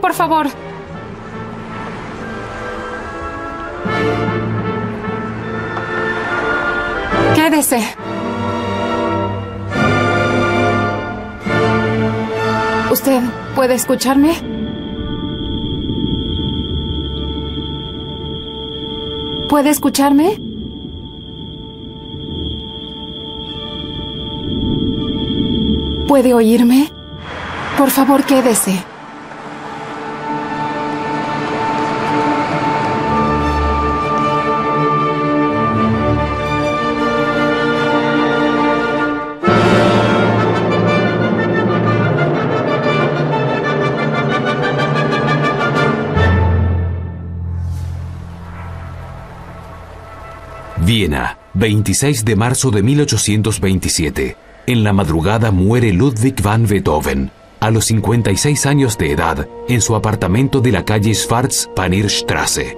por favor. Quédese. ¿Usted puede escucharme? ¿Puede escucharme? ¿Puede oírme? Por favor, quédese. Viena, 26 de marzo de 1827. En la madrugada muere Ludwig van Beethoven, a los 56 años de edad, en su apartamento de la calle Schwarz-Panierstraße.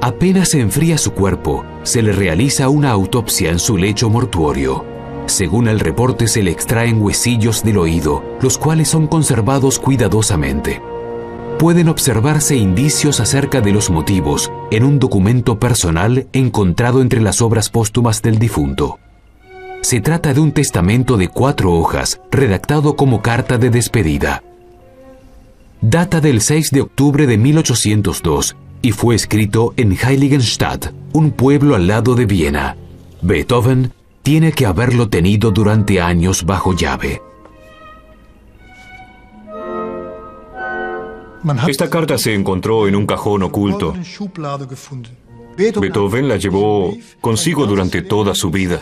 Apenas se enfría su cuerpo, se le realiza una autopsia en su lecho mortuorio. Según el reporte, se le extraen huesillos del oído, los cuales son conservados cuidadosamente. Pueden observarse indicios acerca de los motivos en un documento personal encontrado entre las obras póstumas del difunto. Se trata de un testamento de 4 hojas, redactado como carta de despedida. Data del 6 de octubre de 1802 y fue escrito en Heiligenstadt, un pueblo al lado de Viena. Beethoven tiene que haberlo tenido durante años bajo llave. Esta carta se encontró en un cajón oculto. Beethoven la llevó consigo durante toda su vida.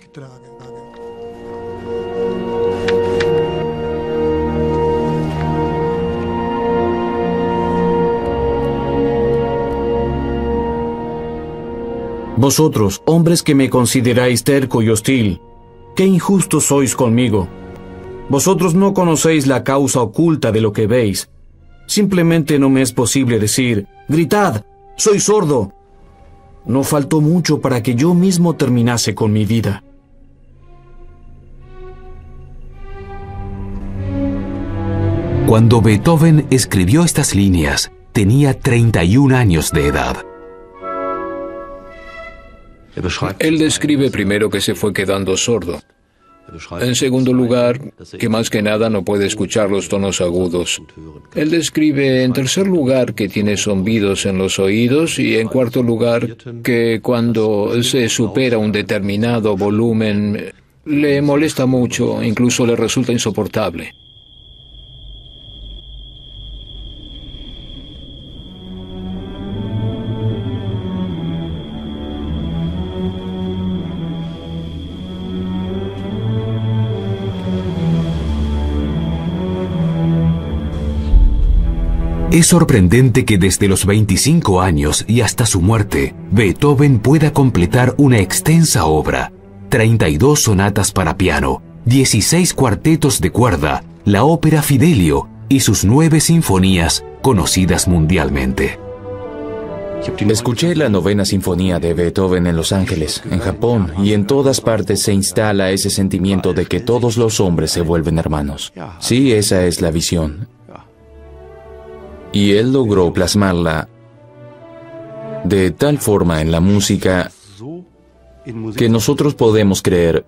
Vosotros, hombres que me consideráis terco y hostil, qué injustos sois conmigo. Vosotros no conocéis la causa oculta de lo que veis. Simplemente no me es posible decir, gritad, soy sordo. No faltó mucho para que yo mismo terminase con mi vida. Cuando Beethoven escribió estas líneas, tenía 31 años de edad. Él describe primero que se fue quedando sordo. En segundo lugar, que más que nada no puede escuchar los tonos agudos. Él describe, en tercer lugar, que tiene zumbidos en los oídos y, en cuarto lugar, que cuando se supera un determinado volumen, le molesta mucho, incluso le resulta insoportable. Es sorprendente que desde los 25 años y hasta su muerte, Beethoven pueda completar una extensa obra, 32 sonatas para piano, 16 cuartetos de cuerda, la ópera Fidelio y sus 9 sinfonías conocidas mundialmente. Escuché la 9ª sinfonía de Beethoven en Los Ángeles, en Japón, y en todas partes se instala ese sentimiento de que todos los hombres se vuelven hermanos. Sí, esa es la visión. Y él logró plasmarla de tal forma en la música que nosotros podemos creer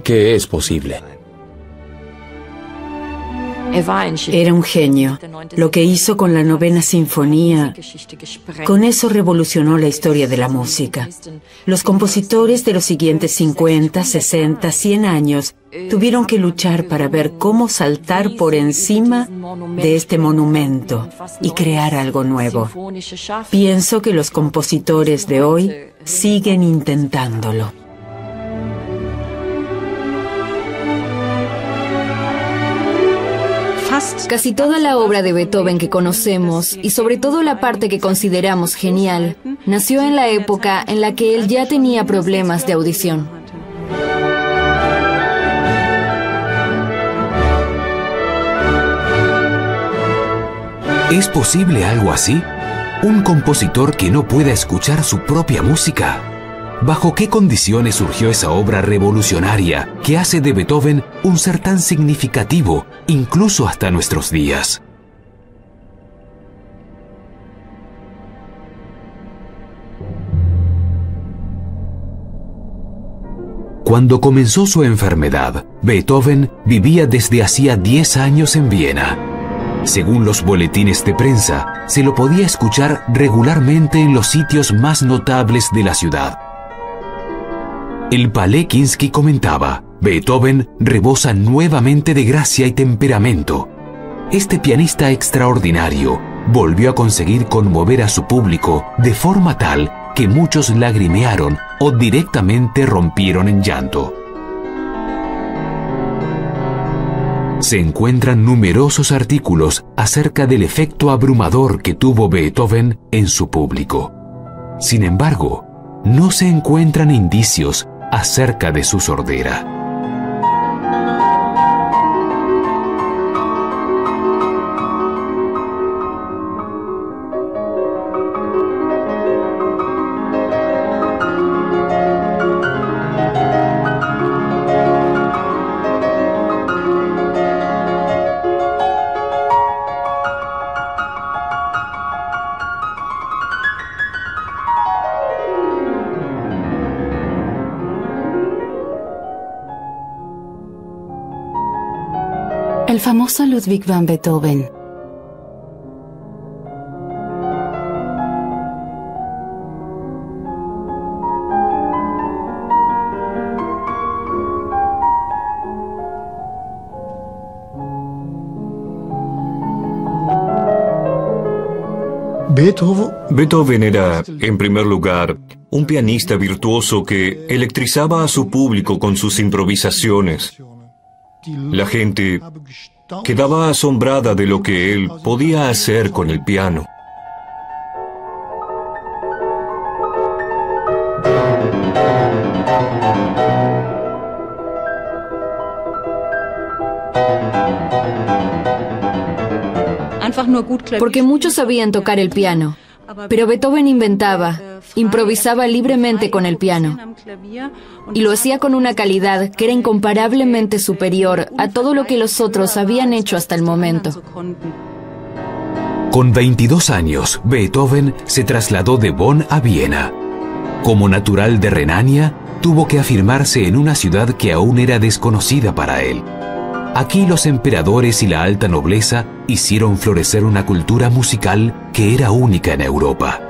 que es posible. Era un genio. Lo que hizo con la 9ª sinfonía, con eso revolucionó la historia de la música. Los compositores de los siguientes 50, 60, 100 años tuvieron que luchar para ver cómo saltar por encima de este monumento y crear algo nuevo. Pienso que los compositores de hoy siguen intentándolo. Casi toda la obra de Beethoven que conocemos, y sobre todo la parte que consideramos genial, nació en la época en la que él ya tenía problemas de audición. ¿Es posible algo así? ¿Un compositor que no pueda escuchar su propia música? ¿Bajo qué condiciones surgió esa obra revolucionaria que hace de Beethoven un ser tan significativo, incluso hasta nuestros días? Cuando comenzó su enfermedad, Beethoven vivía desde hacía 10 años en Viena. Según los boletines de prensa, se lo podía escuchar regularmente en los sitios más notables de la ciudad. El Palekinski comentaba: Beethoven rebosa nuevamente de gracia y temperamento. Este pianista extraordinario volvió a conseguir conmover a su público de forma tal que muchos lagrimearon o directamente rompieron en llanto. Se encuentran numerosos artículos acerca del efecto abrumador que tuvo Beethoven en su público. Sin embargo, no se encuentran indicios acerca de su sordera. El famoso Ludwig van Beethoven. Beethoven era, en primer lugar, un pianista virtuoso que electrizaba a su público con sus improvisaciones. La gente quedaba asombrada de lo que él podía hacer con el piano. Porque muchos sabían tocar el piano, pero Beethoven inventaba, improvisaba libremente con el piano, y lo hacía con una calidad que era incomparablemente superior a todo lo que los otros habían hecho hasta el momento. Con 22 años, Beethoven se trasladó de Bonn a Viena. Como natural de Renania, tuvo que afirmarse en una ciudad que aún era desconocida para él. Aquí los emperadores y la alta nobleza hicieron florecer una cultura musical que era única en Europa.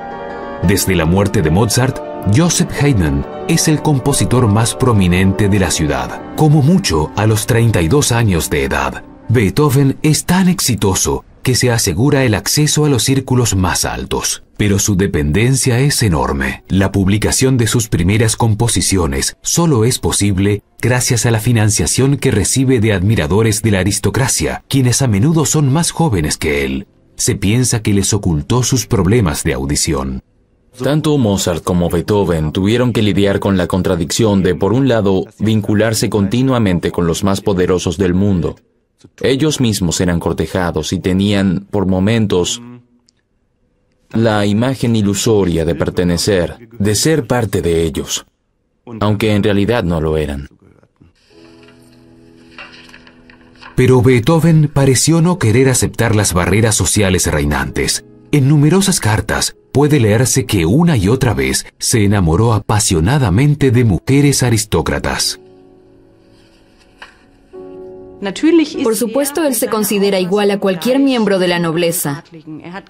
Desde la muerte de Mozart, Joseph Haydn es el compositor más prominente de la ciudad. Como mucho, a los 32 años de edad, Beethoven es tan exitoso que se asegura el acceso a los círculos más altos. Pero su dependencia es enorme. La publicación de sus primeras composiciones solo es posible gracias a la financiación que recibe de admiradores de la aristocracia, quienes a menudo son más jóvenes que él. Se piensa que les ocultó sus problemas de audición. Tanto Mozart como Beethoven tuvieron que lidiar con la contradicción de, por un lado, vincularse continuamente con los más poderosos del mundo. Ellos mismos eran cortejados y tenían, por momentos, la imagen ilusoria de pertenecer, de ser parte de ellos, aunque en realidad no lo eran. Pero Beethoven pareció no querer aceptar las barreras sociales reinantes. En numerosas cartas puede leerse que una y otra vez se enamoró apasionadamente de mujeres aristócratas. Por supuesto, él se considera igual a cualquier miembro de la nobleza.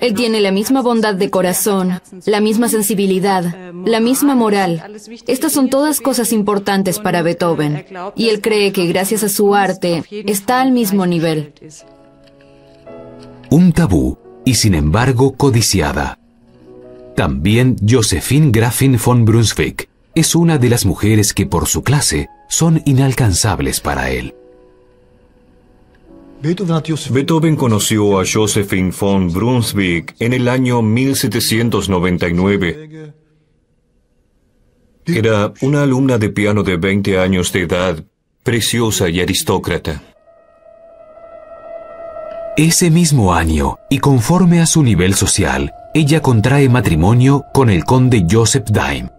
Él tiene la misma bondad de corazón, la misma sensibilidad, la misma moral. Estas son todas cosas importantes para Beethoven, y él cree que gracias a su arte está al mismo nivel. Un tabú, y sin embargo codiciada. También Josephine Gräfin von Brunswick es una de las mujeres que por su clase son inalcanzables para él. Beethoven conoció a Josephine von Brunswick en el año 1799. Era una alumna de piano de 20 años de edad, preciosa y aristócrata. Ese mismo año, y conforme a su nivel social, ella contrae matrimonio con el conde Joseph Daim.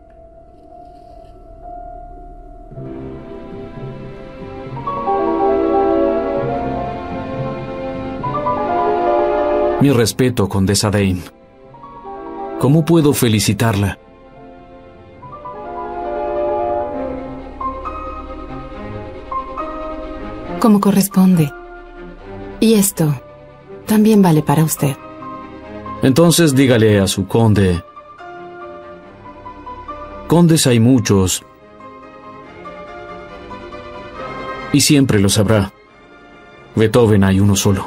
Mi respeto, condesa Daim. ¿Cómo puedo felicitarla? como corresponde. Y esto también vale para usted. Entonces dígale a su conde... Condes hay muchos. Y siempre lo sabrá. Beethoven hay uno solo.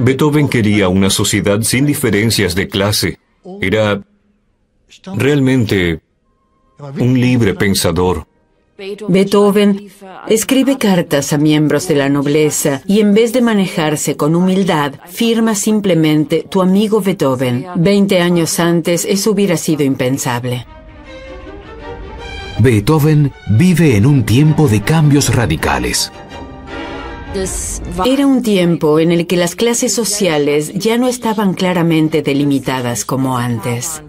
Beethoven quería una sociedad sin diferencias de clase. Era realmente un libre pensador. Beethoven escribe cartas a miembros de la nobleza y en vez de manejarse con humildad, firma simplemente tu amigo Beethoven. 20 años antes eso hubiera sido impensable. Beethoven vive en un tiempo de cambios radicales. Era un tiempo en el que las clases sociales ya no estaban claramente delimitadas como antes.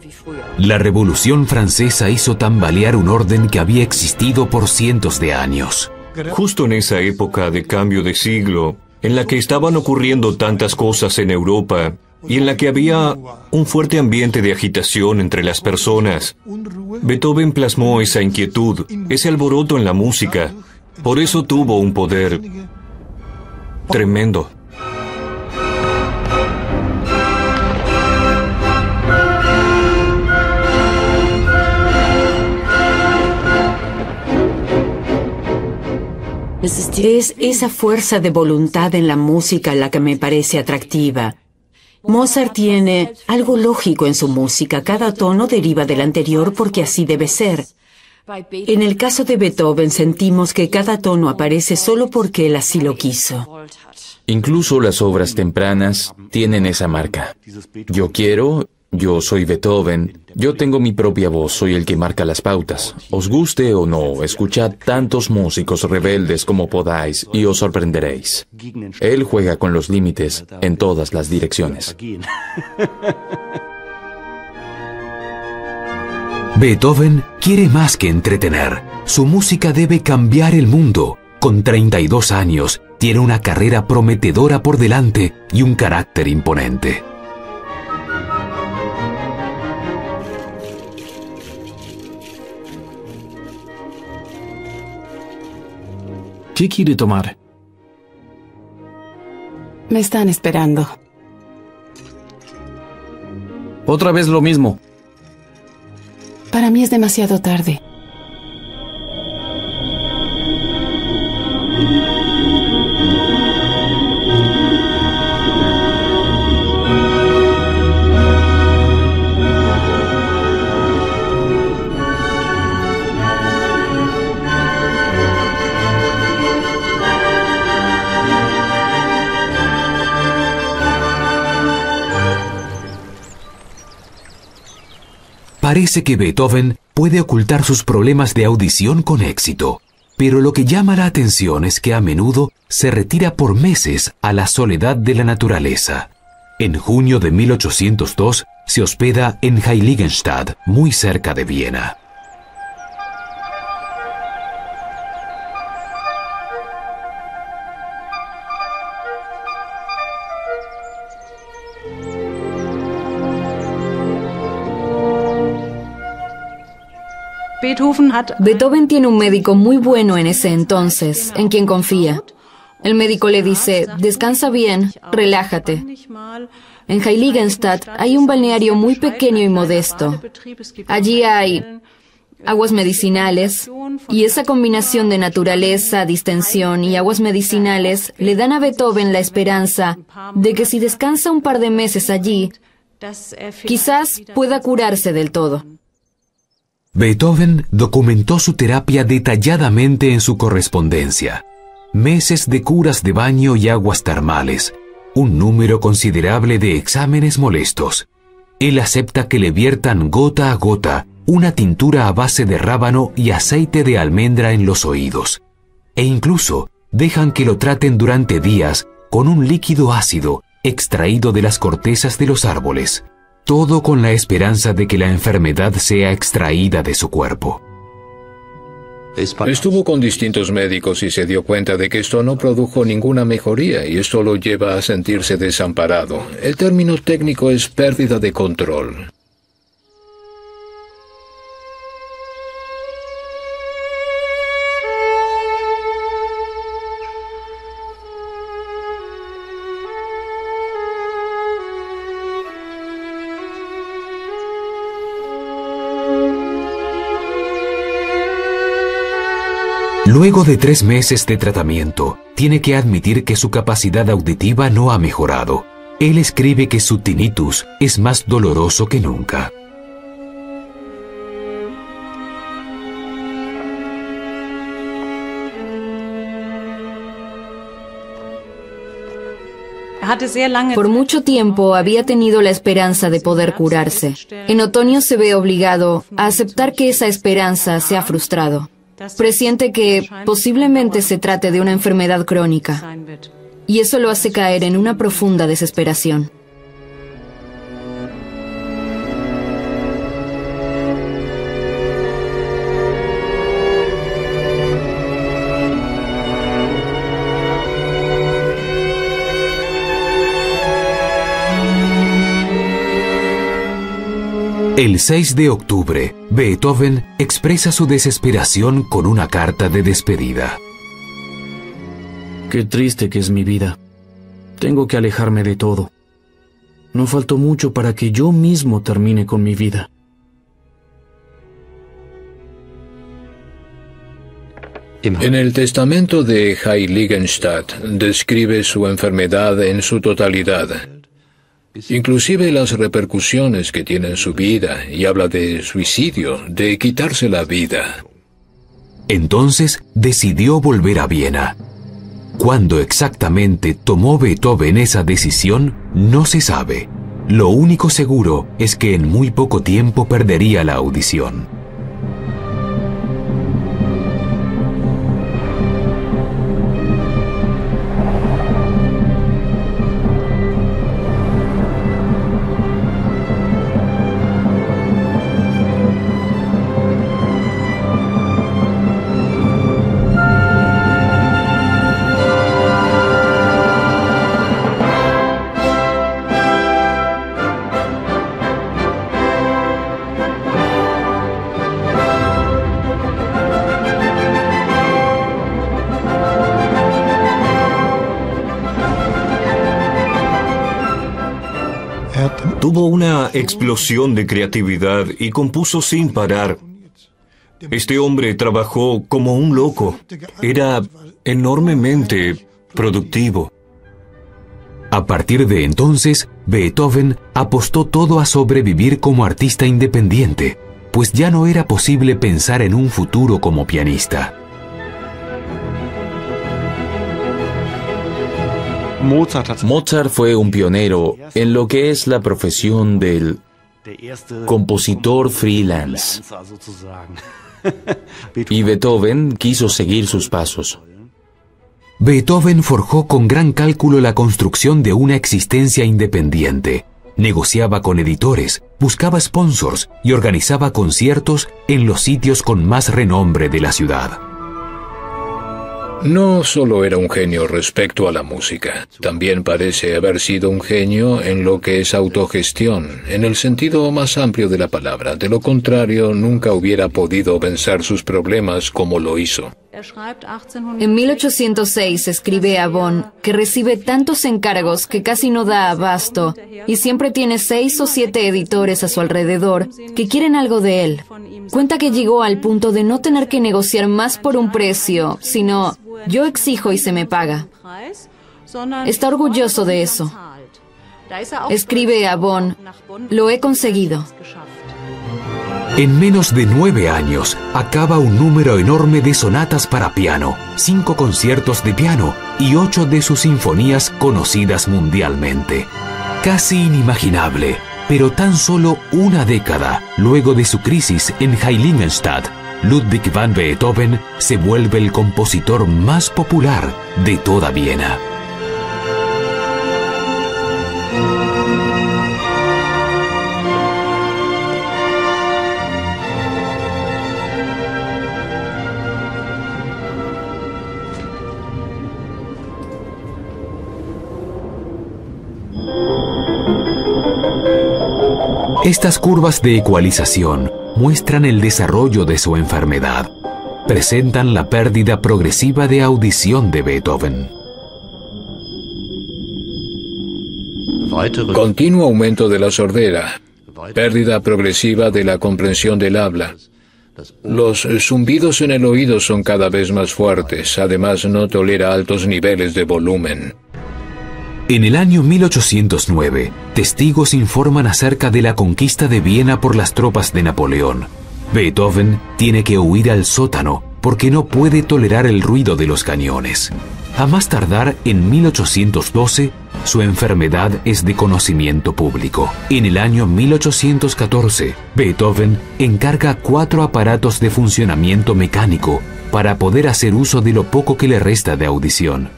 La Revolución Francesa hizo tambalear un orden que había existido por cientos de años. Justo en esa época de cambio de siglo, en la que estaban ocurriendo tantas cosas en Europa y en la que había un fuerte ambiente de agitación entre las personas, Beethoven plasmó esa inquietud, ese alboroto en la música. Por eso tuvo un poder tremendo. Es esa fuerza de voluntad en la música la que me parece atractiva. Mozart tiene algo lógico en su música. Cada tono deriva del anterior porque así debe ser. En el caso de Beethoven sentimos que cada tono aparece solo porque él así lo quiso. Incluso las obras tempranas tienen esa marca. Yo quiero, yo soy Beethoven, yo tengo mi propia voz, soy el que marca las pautas. Os guste o no, escuchad tantos músicos rebeldes como podáis y os sorprenderéis. Él juega con los límites en todas las direcciones. Beethoven quiere más que entretener. Su música debe cambiar el mundo. Con 32 años, tiene una carrera prometedora por delante y un carácter imponente. ¿Qué quiere tomar? Me están esperando. Otra vez lo mismo. Para mí es demasiado tarde. Parece que Beethoven puede ocultar sus problemas de audición con éxito, pero lo que llama la atención es que a menudo se retira por meses a la soledad de la naturaleza. En junio de 1802 se hospeda en Heiligenstadt, muy cerca de Viena. Beethoven tiene un médico muy bueno en ese entonces, en quien confía. El médico le dice, descansa bien, relájate. En Heiligenstadt hay un balneario muy pequeño y modesto. Allí hay aguas medicinales, y esa combinación de naturaleza, distensión y aguas medicinales le dan a Beethoven la esperanza de que si descansa un par de meses allí, quizás pueda curarse del todo. Beethoven documentó su terapia detalladamente en su correspondencia. Meses de curas de baño y aguas termales, un número considerable de exámenes molestos. Él acepta que le viertan gota a gota una tintura a base de rábano y aceite de almendra en los oídos. E incluso dejan que lo traten durante días con un líquido ácido extraído de las cortezas de los árboles. Todo con la esperanza de que la enfermedad sea extraída de su cuerpo. Estuvo con distintos médicos y se dio cuenta de que esto no produjo ninguna mejoría y esto lo lleva a sentirse desamparado. El término técnico es pérdida de control. Luego de 3 meses de tratamiento, tiene que admitir que su capacidad auditiva no ha mejorado. Él escribe que su tinnitus es más doloroso que nunca. Por mucho tiempo había tenido la esperanza de poder curarse. En otoño se ve obligado a aceptar que esa esperanza se ha frustrado. Presiente que posiblemente se trate de una enfermedad crónica, y eso lo hace caer en una profunda desesperación. El 6 de octubre, Beethoven expresa su desesperación con una carta de despedida. Qué triste que es mi vida. Tengo que alejarme de todo. No faltó mucho para que yo mismo termine con mi vida. En el testamento de Heiligenstadt describe su enfermedad en su totalidad, inclusive las repercusiones que tiene en su vida, y habla de suicidio, de quitarse la vida. Entonces decidió volver a Viena. ¿Cuándo exactamente tomó Beethoven esa decisión? No se sabe. Lo único seguro es que en muy poco tiempo perdería la audición. Tuvo una explosión de creatividad y compuso sin parar. Este hombre trabajó como un loco. Era enormemente productivo. A partir de entonces, Beethoven apostó todo a sobrevivir como artista independiente, pues ya no era posible pensar en un futuro como pianista. Mozart fue un pionero en lo que es la profesión del compositor freelance. Y Beethoven quiso seguir sus pasos. Beethoven forjó con gran cálculo la construcción de una existencia independiente. Negociaba con editores, buscaba sponsors y organizaba conciertos en los sitios con más renombre de la ciudad. No solo era un genio respecto a la música, también parece haber sido un genio en lo que es autogestión, en el sentido más amplio de la palabra. De lo contrario, nunca hubiera podido vencer sus problemas como lo hizo. En 1806 escribe a Bonn que recibe tantos encargos que casi no da abasto y siempre tiene 6 o 7 editores a su alrededor que quieren algo de él. Cuenta que llegó al punto de no tener que negociar más por un precio, sino yo exijo y se me paga. Está orgulloso de eso. Escribe a Bonn, lo he conseguido. En menos de 9 años, acaba un número enorme de sonatas para piano, 5 conciertos de piano y 8 de sus sinfonías conocidas mundialmente. Casi inimaginable, pero tan solo una década luego de su crisis en Heiligenstadt, Ludwig van Beethoven se vuelve el compositor más popular de toda Viena. Estas curvas de ecualización muestran el desarrollo de su enfermedad. Presentan la pérdida progresiva de audición de Beethoven. Continuo aumento de la sordera, pérdida progresiva de la comprensión del habla. Los zumbidos en el oído son cada vez más fuertes, además no tolera altos niveles de volumen. En el año 1809, testigos informan acerca de la conquista de Viena por las tropas de Napoleón. Beethoven tiene que huir al sótano porque no puede tolerar el ruido de los cañones. A más tardar, en 1812, su enfermedad es de conocimiento público. En el año 1814, Beethoven encarga 4 aparatos de funcionamiento mecánico para poder hacer uso de lo poco que le resta de audición.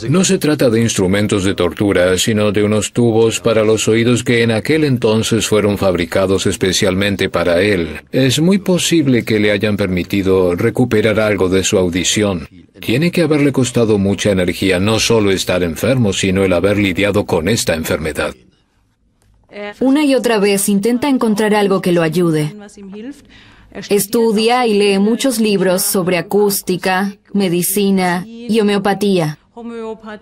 No se trata de instrumentos de tortura, sino de unos tubos para los oídos que en aquel entonces fueron fabricados especialmente para él. Es muy posible que le hayan permitido recuperar algo de su audición. Tiene que haberle costado mucha energía no solo estar enfermo, sino el haber lidiado con esta enfermedad. Una y otra vez intenta encontrar algo que lo ayude. Estudia y lee muchos libros sobre acústica, medicina y homeopatía.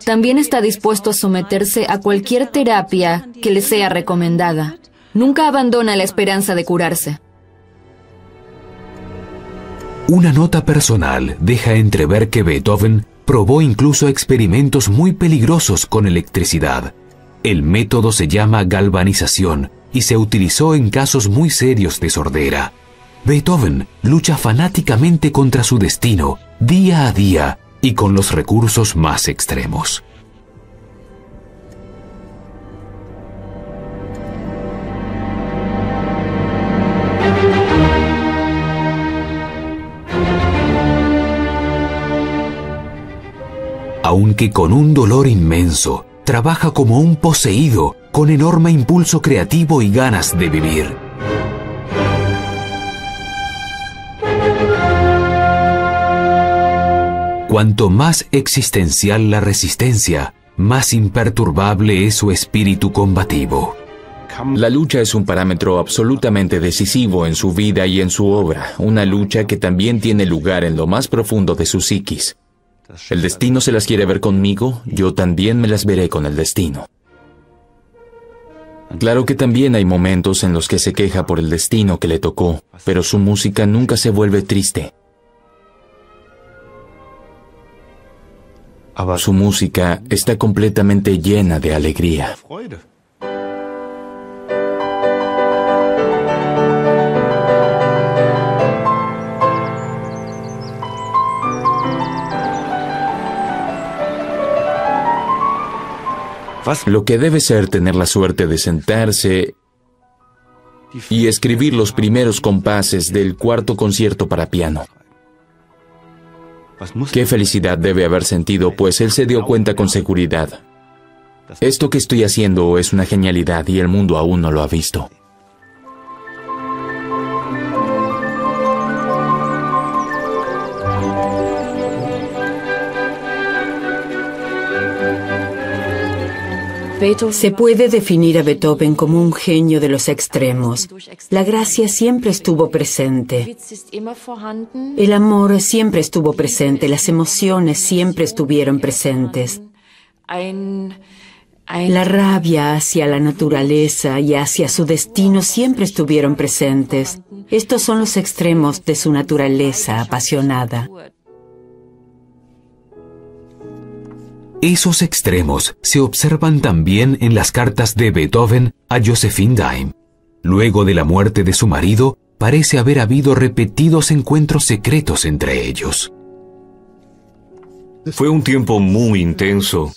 También está dispuesto a someterse a cualquier terapia que le sea recomendada. Nunca abandona la esperanza de curarse. Una nota personal deja entrever que Beethoven probó incluso experimentos muy peligrosos con electricidad. El método se llama galvanización y se utilizó en casos muy serios de sordera. Beethoven lucha fanáticamente contra su destino, día a día, y con los recursos más extremos. Aunque con un dolor inmenso, trabaja como un poseído, con enorme impulso creativo y ganas de vivir. Cuanto más existencial la resistencia, más imperturbable es su espíritu combativo. La lucha es un parámetro absolutamente decisivo en su vida y en su obra, una lucha que también tiene lugar en lo más profundo de su psiquis. El destino se las quiere ver conmigo, yo también me las veré con el destino. Claro que también hay momentos en los que se queja por el destino que le tocó, pero su música nunca se vuelve triste. Su música está completamente llena de alegría. Lo que debe ser tener la suerte de sentarse y escribir los primeros compases del cuarto concierto para piano. Qué felicidad debe haber sentido, pues él se dio cuenta con seguridad. Esto que estoy haciendo es una genialidad y el mundo aún no lo ha visto. Se puede definir a Beethoven como un genio de los extremos. La gracia siempre estuvo presente. El amor siempre estuvo presente. Las emociones siempre estuvieron presentes. La rabia hacia la naturaleza y hacia su destino siempre estuvieron presentes. Estos son los extremos de su naturaleza apasionada. Esos extremos se observan también en las cartas de Beethoven a Josephine Daim. Luego de la muerte de su marido, parece haber habido repetidos encuentros secretos entre ellos. Fue un tiempo muy intenso.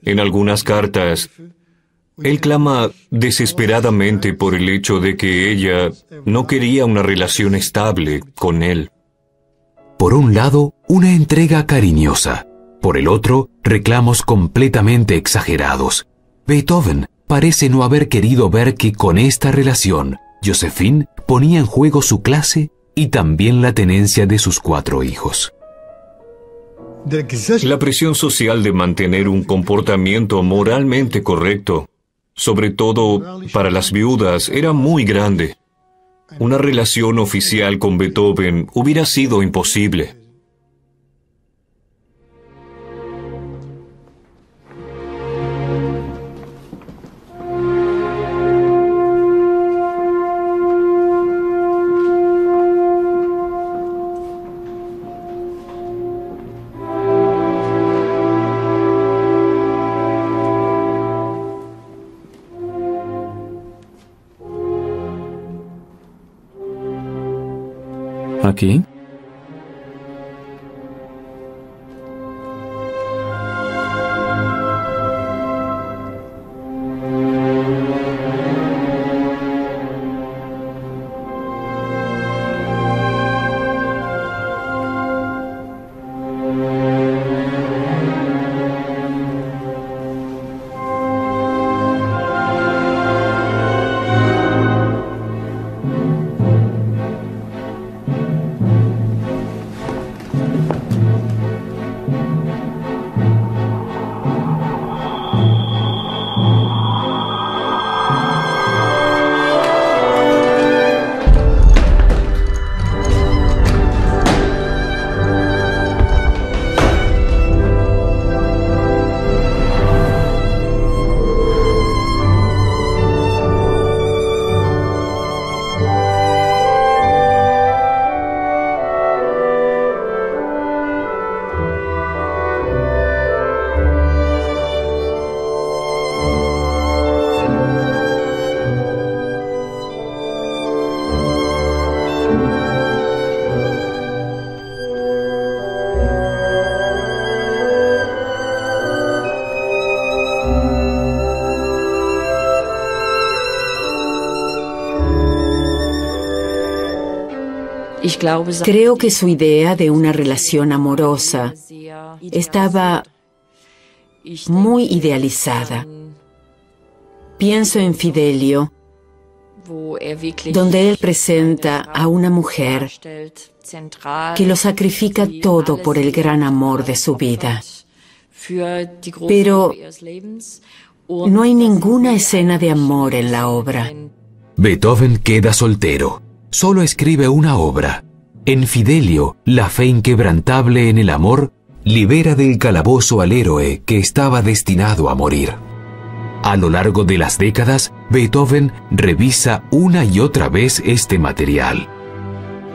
En algunas cartas, él clama desesperadamente por el hecho de que ella no quería una relación estable con él. Por un lado, una entrega cariñosa. Por el otro, reclamos completamente exagerados. Beethoven parece no haber querido ver que con esta relación, Josephine ponía en juego su clase y también la tenencia de sus 4 hijos. La presión social de mantener un comportamiento moralmente correcto sobre todo para las viudas, era muy grande. Una relación oficial con Beethoven hubiera sido imposible. ¿Aquí? Creo que su idea de una relación amorosa estaba muy idealizada. Pienso en Fidelio, donde él presenta a una mujer que lo sacrifica todo por el gran amor de su vida. Pero no hay ninguna escena de amor en la obra. Beethoven queda soltero. Solo escribe una obra. En Fidelio, la fe inquebrantable en el amor libera del calabozo al héroe que estaba destinado a morir. A lo largo de las décadas, Beethoven revisa una y otra vez este material.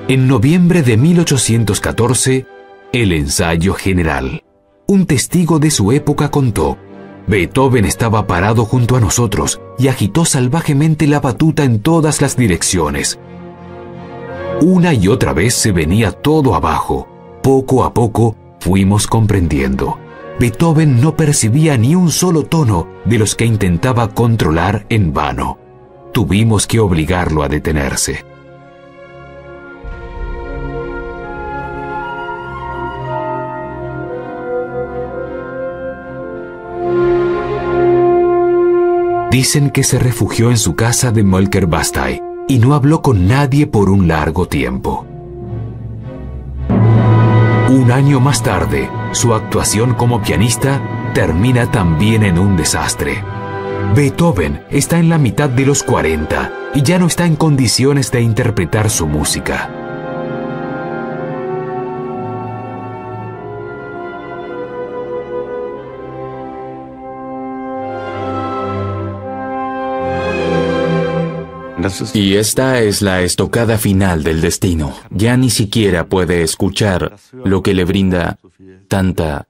En noviembre de 1814, el ensayo general. Un testigo de su época contó: Beethoven estaba parado junto a nosotros y agitó salvajemente la batuta en todas las direcciones. Una y otra vez se venía todo abajo. Poco a poco fuimos comprendiendo. Beethoven no percibía ni un solo tono de los que intentaba controlar en vano. Tuvimos que obligarlo a detenerse. Dicen que se refugió en su casa de Mölkerbastei y no habló con nadie por un largo tiempo. Un año más tarde, su actuación como pianista termina también en un desastre. Beethoven está en la mitad de los 40 y ya no está en condiciones de interpretar su música. Y esta es la estocada final del destino. Ya ni siquiera puede escuchar lo que le brinda tanta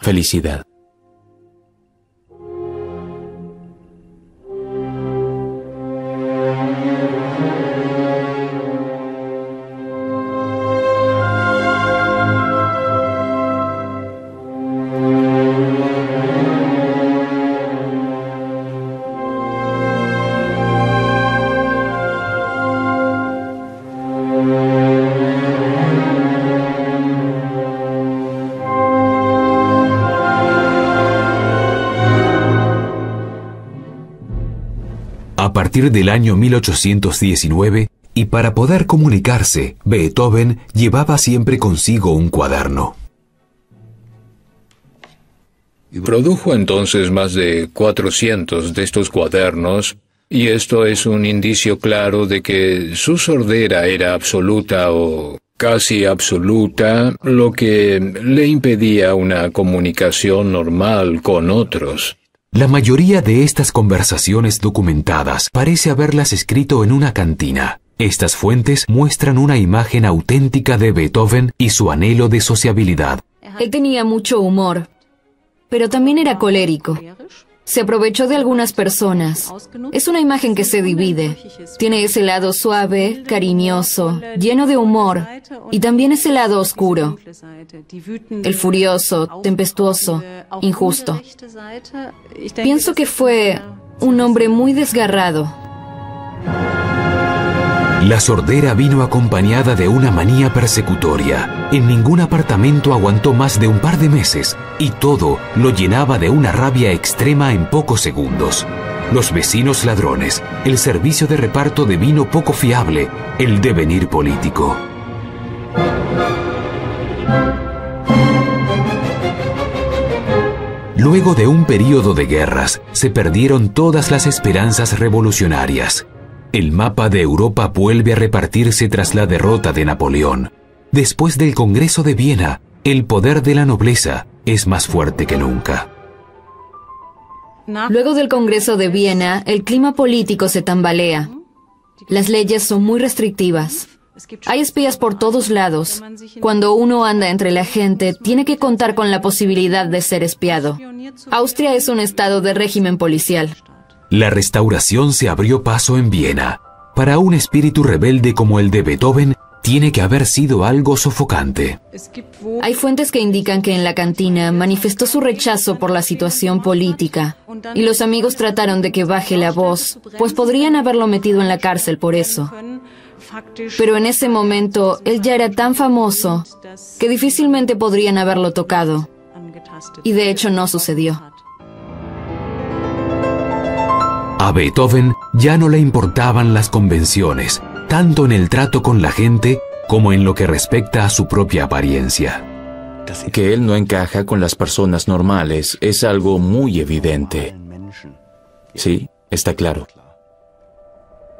felicidad. A partir del año 1819, y para poder comunicarse, Beethoven llevaba siempre consigo un cuaderno. Produjo entonces más de 400 de estos cuadernos, y esto es un indicio claro de que su sordera era absoluta o casi absoluta, lo que le impedía una comunicación normal con otros. La mayoría de estas conversaciones documentadas parece haberlas escrito en una cantina. Estas fuentes muestran una imagen auténtica de Beethoven y su anhelo de sociabilidad. Él tenía mucho humor, pero también era colérico. Se aprovechó de algunas personas. Es una imagen que se divide. Tiene ese lado suave, cariñoso, lleno de humor, y también ese lado oscuro. El furioso, tempestuoso, injusto. Pienso que fue un hombre muy desgarrado. La sordera vino acompañada de una manía persecutoria. En ningún apartamento aguantó más de un par de meses, y todo lo llenaba de una rabia extrema en pocos segundos. Los vecinos ladrones, el servicio de reparto de vino poco fiable, el devenir político. Luego de un período de guerras, se perdieron todas las esperanzas revolucionarias. El mapa de Europa vuelve a repartirse tras la derrota de Napoleón. Después del Congreso de Viena, el poder de la nobleza es más fuerte que nunca. Luego del Congreso de Viena, el clima político se tambalea. Las leyes son muy restrictivas. Hay espías por todos lados. Cuando uno anda entre la gente, tiene que contar con la posibilidad de ser espiado. Austria es un estado de régimen policial. La restauración se abrió paso en Viena. Para un espíritu rebelde como el de Beethoven, tiene que haber sido algo sofocante. Hay fuentes que indican que en la cantina manifestó su rechazo por la situación política, y los amigos trataron de que baje la voz, pues podrían haberlo metido en la cárcel por eso. Pero en ese momento, él ya era tan famoso que difícilmente podrían haberlo tocado. Y de hecho no sucedió. A Beethoven ya no le importaban las convenciones, tanto en el trato con la gente como en lo que respecta a su propia apariencia. Que él no encaja con las personas normales es algo muy evidente. Sí, está claro.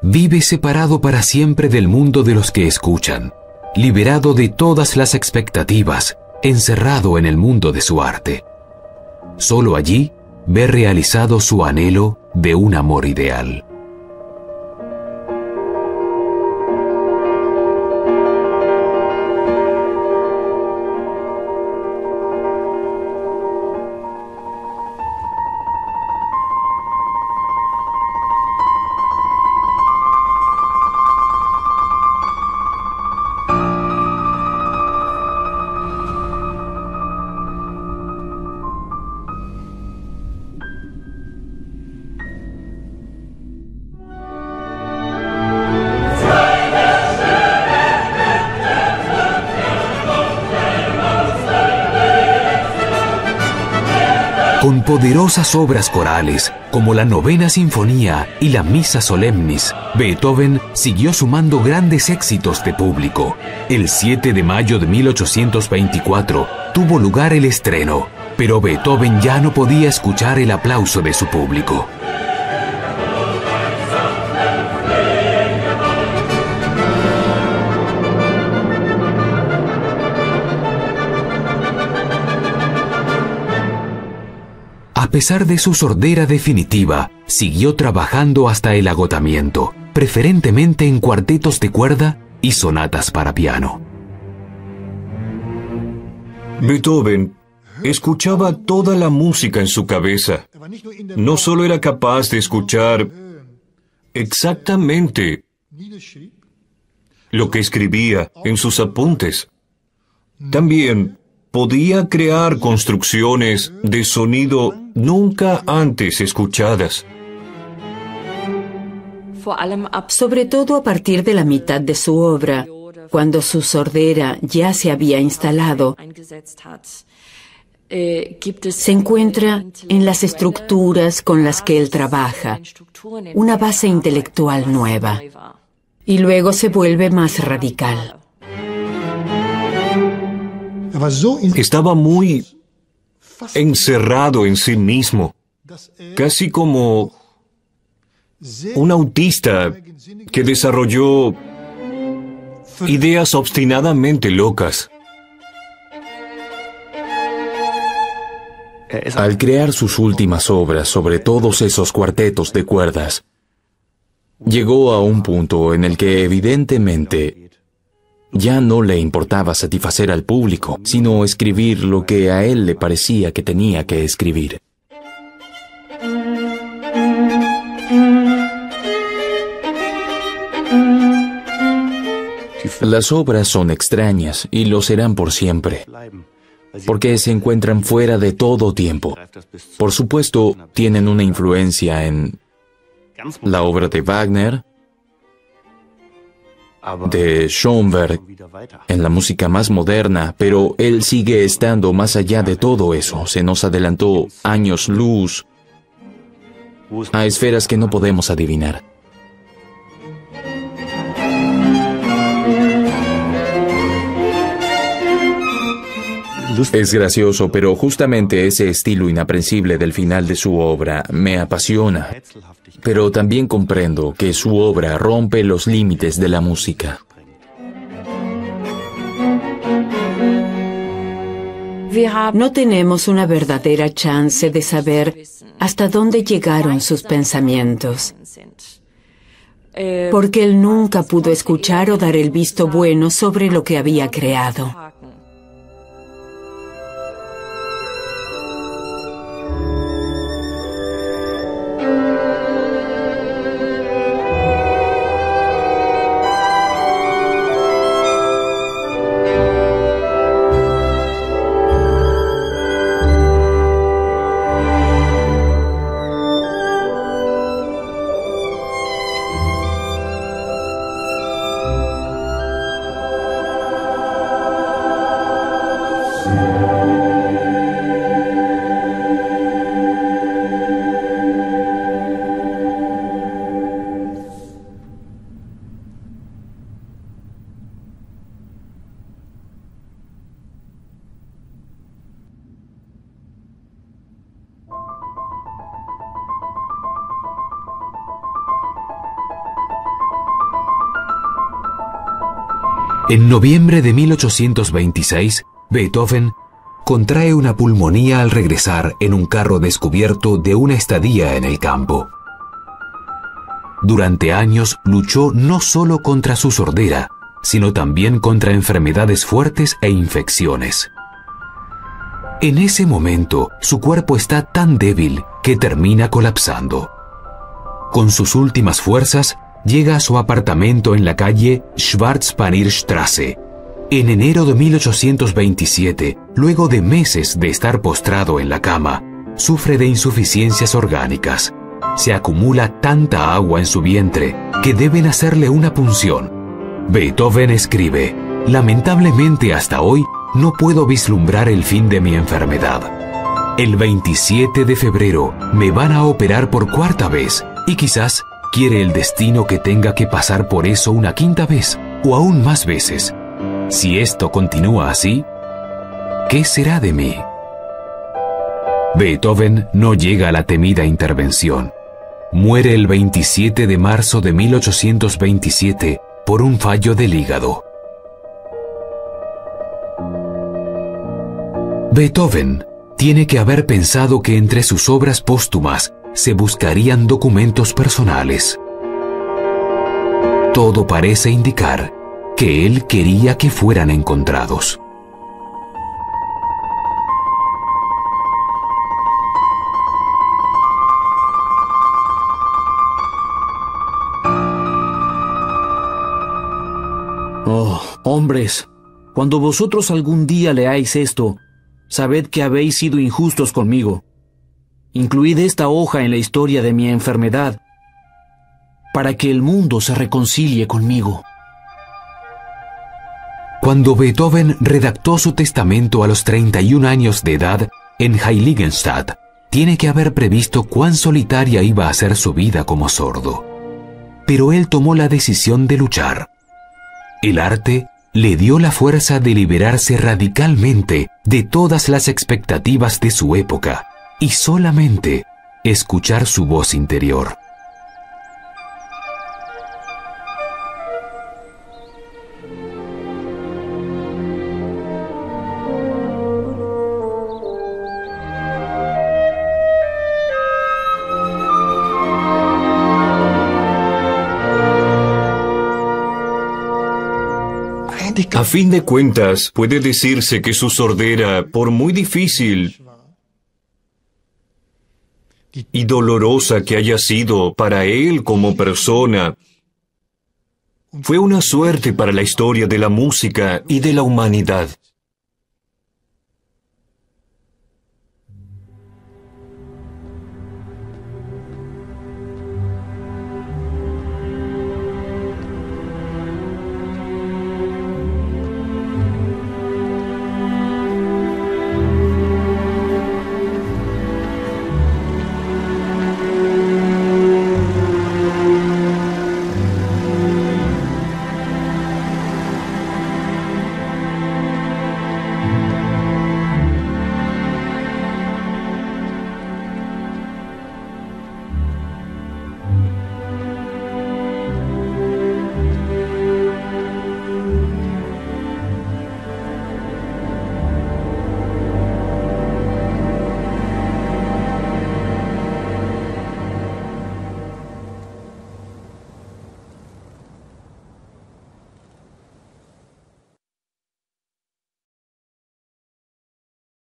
Vive separado para siempre del mundo de los que escuchan, liberado de todas las expectativas, encerrado en el mundo de su arte. Solo allí ve realizado su anhelo de un amor ideal. Con poderosas obras corales, como la Novena Sinfonía y la Missa Solemnis, Beethoven siguió sumando grandes éxitos de público. El 7 de mayo de 1824 tuvo lugar el estreno, pero Beethoven ya no podía escuchar el aplauso de su público. A pesar de su sordera definitiva, siguió trabajando hasta el agotamiento, preferentemente en cuartetos de cuerda y sonatas para piano. Beethoven escuchaba toda la música en su cabeza. No solo era capaz de escuchar exactamente lo que escribía en sus apuntes, también podía crear construcciones de sonido nunca antes escuchadas. Sobre todo a partir de la mitad de su obra, cuando su sordera ya se había instalado, se encuentra en las estructuras con las que él trabaja, una base intelectual nueva, y luego se vuelve más radical. Estaba muy encerrado en sí mismo, casi como un autista que desarrolló ideas obstinadamente locas. Al crear sus últimas obras sobre todos esos cuartetos de cuerdas, llegó a un punto en el que evidentemente ya no le importaba satisfacer al público, sino escribir lo que a él le parecía que tenía que escribir. Las obras son extrañas y lo serán por siempre, porque se encuentran fuera de todo tiempo. Por supuesto, tienen una influencia en la obra de Wagner, de Schoenberg, en la música más moderna, pero él sigue estando más allá de todo eso. Se nos adelantó años luz a esferas que no podemos adivinar. Es gracioso, pero justamente ese estilo inaprensible del final de su obra me apasiona. Pero también comprendo que su obra rompe los límites de la música. No tenemos una verdadera chance de saber hasta dónde llegaron sus pensamientos, porque él nunca pudo escuchar o dar el visto bueno sobre lo que había creado. En noviembre de 1826, Beethoven contrae una pulmonía al regresar en un carro descubierto de una estadía en el campo. Durante años luchó no solo contra su sordera, sino también contra enfermedades fuertes e infecciones. En ese momento, su cuerpo está tan débil que termina colapsando. Con sus últimas fuerzas, llega a su apartamento en la calle Schwarzpanierstraße. En enero de 1827, luego de meses de estar postrado en la cama, sufre de insuficiencias orgánicas. Se acumula tanta agua en su vientre que deben hacerle una punción. Beethoven escribe: "Lamentablemente hasta hoy no puedo vislumbrar el fin de mi enfermedad. El 27 de febrero me van a operar por cuarta vez y quizás quiere el destino que tenga que pasar por eso una quinta vez o aún más veces. Si esto continúa así, ¿qué será de mí?". Beethoven no llega a la temida intervención. Muere el 27 de marzo de 1827 por un fallo del hígado. Beethoven tiene que haber pensado que entre sus obras póstumas se buscarían documentos personales. Todo parece indicar que él quería que fueran encontrados. Oh, hombres, cuando vosotros algún día leáis esto, sabed que habéis sido injustos conmigo. Incluid esta hoja en la historia de mi enfermedad, para que el mundo se reconcilie conmigo. Cuando Beethoven redactó su testamento a los 31 años de edad en Heiligenstadt, tiene que haber previsto cuán solitaria iba a ser su vida como sordo. Pero él tomó la decisión de luchar. El arte le dio la fuerza de liberarse radicalmente de todas las expectativas de su época y solamente escuchar su voz interior. A fin de cuentas, puede decirse que su sordera, por muy difícil y dolorosa que haya sido para él como persona, fue una suerte para la historia de la música y de la humanidad.